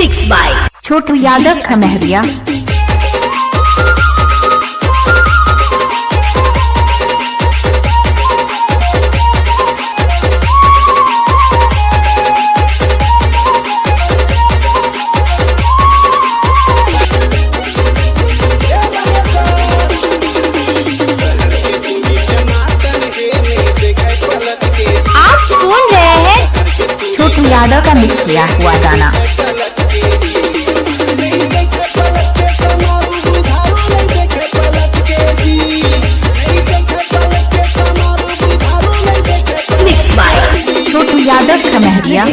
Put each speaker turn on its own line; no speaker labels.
Mix by Chhotu Yadav Khamhariya. आप सुन रहे हैं छोटू यादव का मिक्स किया हुआ गाना। Mix by Chhotu Yadav Khamhariya.